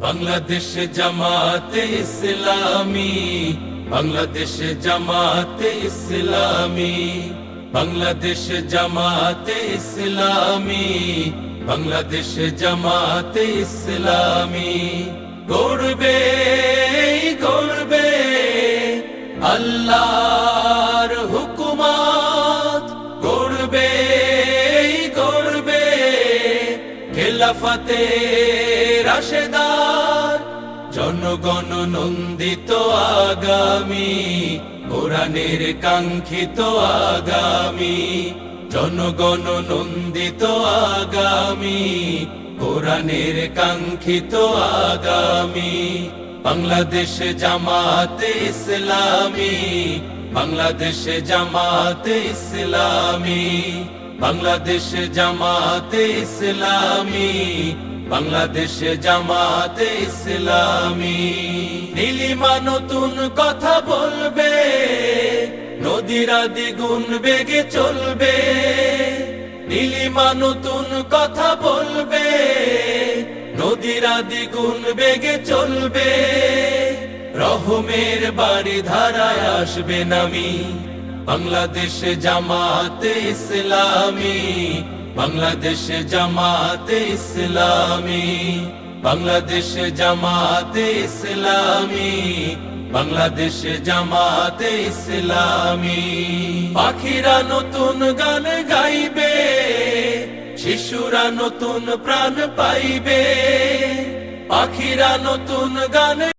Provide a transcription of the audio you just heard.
বাংলাদেশ জামাতে ইসলামী, বাংলাদেশ জামাতে ইসলামী, বাংলাদেশ জামাতে ইসলামী, বাংলাদেশ জামাতে ইসলামী। গড়বে গড়বে আল্লাহর হুকুমত, গড়বে গড়বে খেলাফতে রাশেদার, জনগণ নন্দিত আগামী, কোরআনের কাঙ্ক্ষিত আগামী, জনগণ নন্দিত আগামী, কোরআনের কাঙ্ক্ষিত আগামী। বাংলাদেশ জামাতে ইসলামী, বাংলাদেশ জামাতে ইসলামী, বাংলাদেশ জামাতে ইসলামী, বাংলাদেশ জামাতে ইসলামী। নীলিমা নতুন কথা বলবে, নদীরা দ্বিগুণ বেগে চলবে। নীলিমা নতুন কথা বলবে, নদীরা দ্বিগুণ বেগে চলবে। রহমের বাড়ি ধারায় আসবে নামি, বাংলাদেশ জামাতে ইসলামী, বাংলাদেশ জামাতে ইসলামী, বাংলাদেশ জামাতে ইসলামী, বাংলাদেশ জামাতে ইসলামী। পাখিরা নতুন গান গাইবে, শিশুরা নতুন প্রাণ পাইবে। পাখিরা নতুন গান